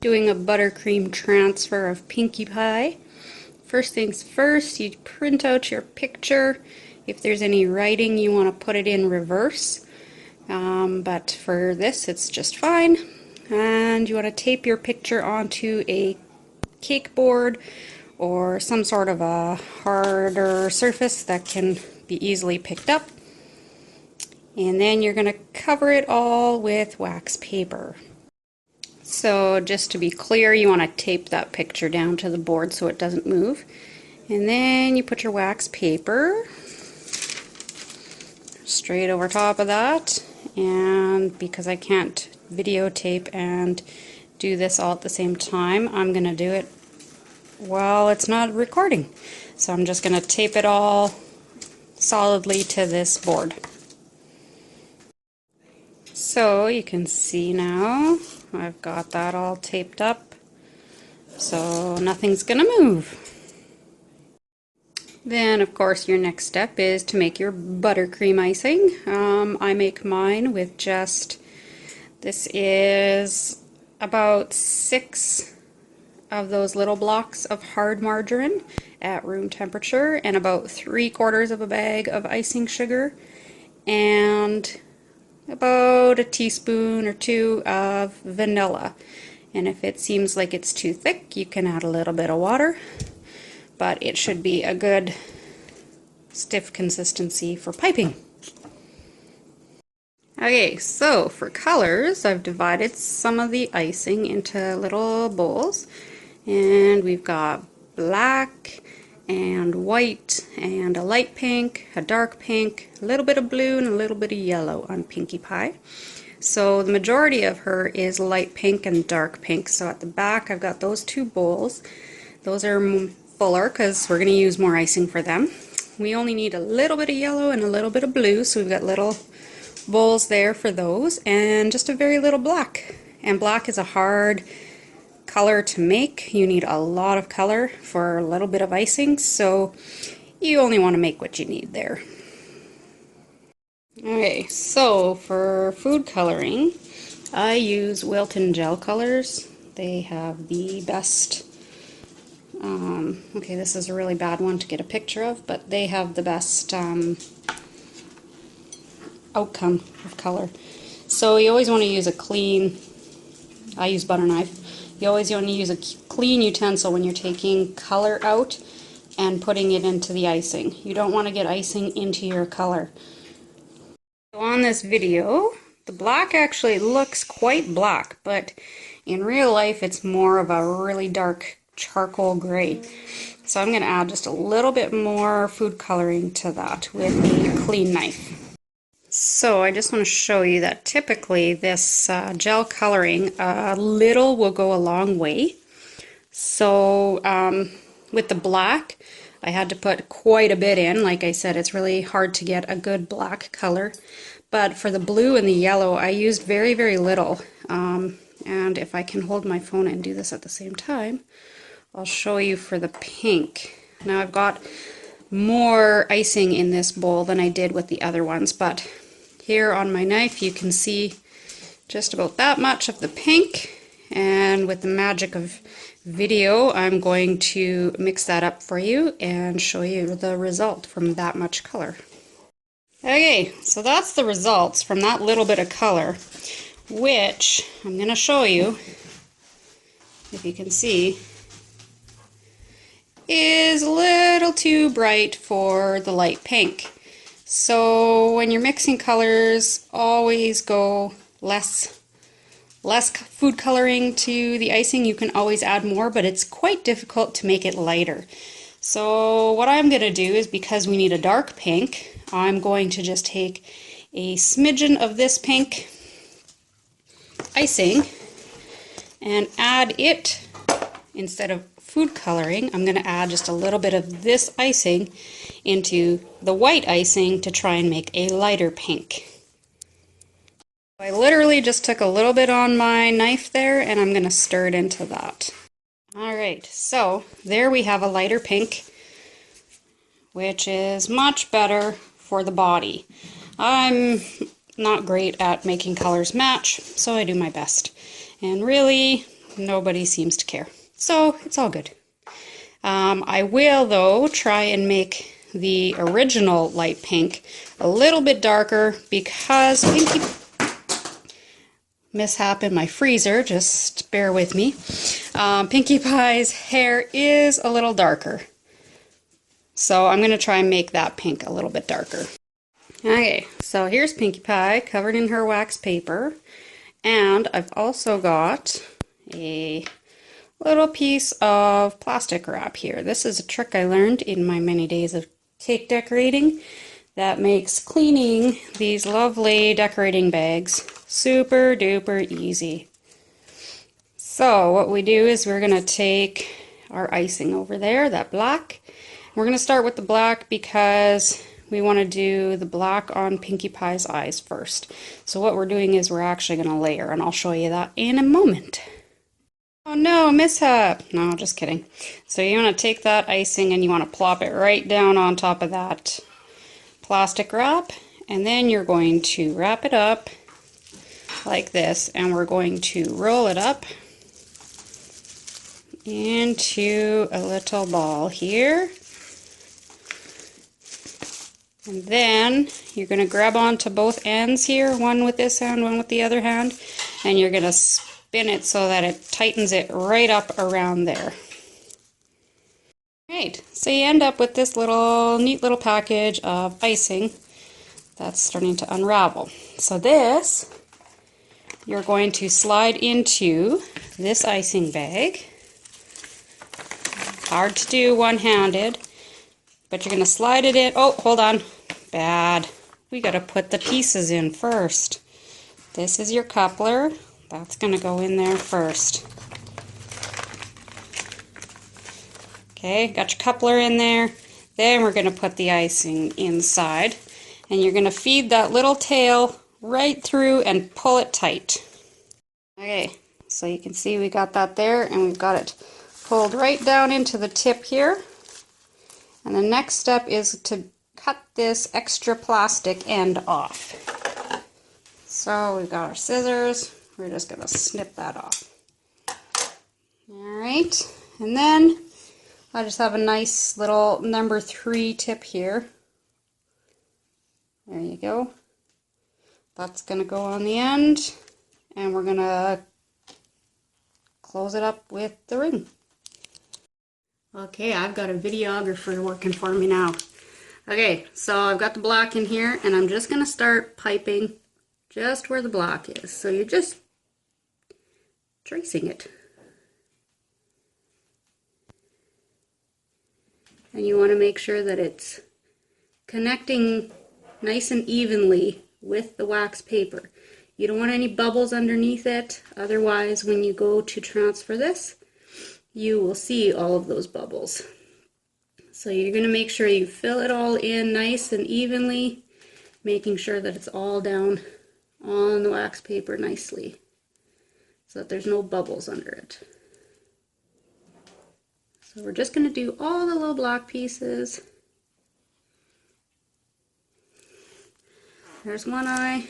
Doing a buttercream transfer of Pinkie Pie. First things first, you print out your picture. If there's any writing, you want to put it in reverse. But for this, it's just fine. And you want to tape your picture onto a cake board or some sort of a harder surface that can be easily picked up. And then you're going to cover it all with wax paper. So just to be clear, you want to tape that picture down to the board so it doesn't move. And then you put your wax paper straight over top of that. And because I can't videotape and do this all at the same time, I'm going to do it while it's not recording. So I'm just going to tape it all solidly to this board. So you can see now I've got that all taped up, so nothing's gonna move. Then of course your next step is to make your buttercream icing. I make mine with this is about 6 of those little blocks of hard margarine at room temperature and about 3/4 of a bag of icing sugar and about a teaspoon or 2 of vanilla. And if it seems like it's too thick, you can add a little bit of water, but it should be a good stiff consistency for piping. Okay, so for colors, I've divided some of the icing into little bowls, and we've got black and white and a light pink, a dark pink, a little bit of blue and a little bit of yellow on Pinkie Pie. So the majority of her is light pink and dark pink. So at the back I've got those 2 bowls. Those are fuller because we're going to use more icing for them. We only need a little bit of yellow and a little bit of blue, so we've got little bowls there for those, and just a very little black. And black is a hard color to make. You need a lot of color for a little bit of icing, so you only want to make what you need there. Okay, so for food coloring, I use Wilton gel colors. They have the best, okay, this is a really bad one to get a picture of, but they have the best outcome of color. So you always want to use a clean, I use butter knife. You always want to use a clean utensil when you're taking color out and putting it into the icing. You don't want to get icing into your color. So on this video, the black actually looks quite black, but in real life it's more of a really dark charcoal gray. So I'm going to add just a little bit more food coloring to that with a clean knife. So I just want to show you that typically this gel coloring, a little will go a long way. So with the black, I had to put quite a bit in. Like I said, it's really hard to get a good black color. But for the blue and the yellow, I used very, very little. And if I can hold my phone and do this at the same time, I'll show you for the pink. Now I've got more icing in this bowl than I did with the other ones, but here on my knife you can see just about that much of the pink, and with the magic of video I'm going to mix that up for you and show you the result from that much color. Okay, so that's the results from that little bit of color, which I'm going to show you, if you can see, is a little too bright for the light pink. So when you're mixing colors, always go less food coloring to the icing. You can always add more, but it's quite difficult to make it lighter. So what I'm going to do is, because we need a dark pink, I'm going to just take a smidgen of this pink icing and add it, instead of food coloring, I'm going to add just a little bit of this icing into the white icing to try and make a lighter pink. I literally just took a little bit on my knife there, and I'm going to stir it into that. Alright, so there we have a lighter pink, which is much better for the body. I'm not great at making colors match, so I do my best. And really, nobody seems to care. So it's all good. I will, though, try and make the original light pink a little bit darker because Pinkie mishap in my freezer, just bear with me. Pinkie Pie's hair is a little darker. So I'm going to try and make that pink a little bit darker. Okay, so here's Pinkie Pie covered in her wax paper. And I've also got a little piece of plastic wrap here. This is a trick I learned in my many days of cake decorating that makes cleaning these lovely decorating bags super duper easy. So what we do is we're going to take our icing over there, that black. We're going to start with the black because we want to do the black on Pinkie Pie's eyes first. So what we're doing is we're actually going to layer, and I'll show you that in a moment. Oh no, mishap! No, just kidding. So you want to take that icing and you want to plop it right down on top of that plastic wrap, and then you're going to wrap it up like this, and we're going to roll it up into a little ball here. And then you're going to grab onto both ends here, one with this hand, one with the other hand, and you're going to spin it so that it tightens it right up around there. Right, so you end up with this neat little package of icing that's starting to unravel. So this, you're going to slide into this icing bag. Hard to do one-handed, but you're going to slide it in. Oh, hold on. Bad. We got to put the pieces in first. This is your coupler. That's going to go in there first. Okay, got your coupler in there. Then we're going to put the icing inside. And you're going to feed that little tail right through and pull it tight. Okay, so you can see we got that there, and we've got it pulled right down into the tip here. And the next step is to cut this extra plastic end off. So we've got our scissors. We're just going to snip that off. Alright, and then I just have a nice little number 3 tip here. There you go. That's going to go on the end, and we're going to close it up with the ring. Okay, I've got a videographer working for me now. Okay, so I've got the black in here, and I'm just going to start piping just where the black is. So you're just tracing it. And you want to make sure that it's connecting nice and evenly with the wax paper. You don't want any bubbles underneath it, otherwise when you go to transfer this, you will see all of those bubbles. So you're going to make sure you fill it all in nice and evenly, making sure that it's all down on the wax paper nicely, so that there's no bubbles under it. So we're just going to do all the little black pieces. There's one eye.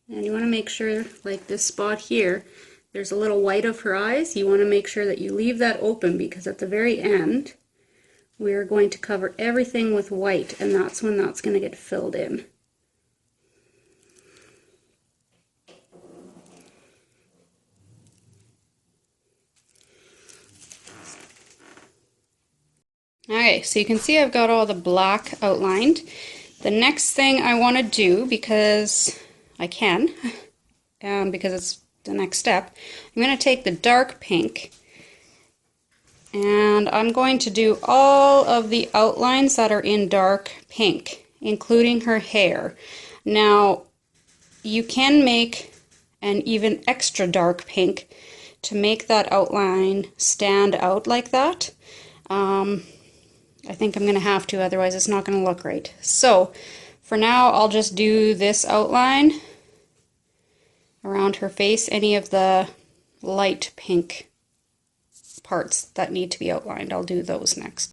And you want to make sure, like this spot here, there's a little white of her eyes. You want to make sure that you leave that open, because at the very end, we're going to cover everything with white, and that's when that's going to get filled in. Okay, so you can see I've got all the black outlined. The next thing I want to do, because I can, because it's the next step, I'm going to take the dark pink, and I'm going to do all of the outlines that are in dark pink, including her hair. Now, you can make an even extra dark pink to make that outline stand out like that. I think I'm going to have to, otherwise it's not going to look right. So, for now, I'll just do this outline around her face. Any of the light pink parts that need to be outlined, I'll do those next.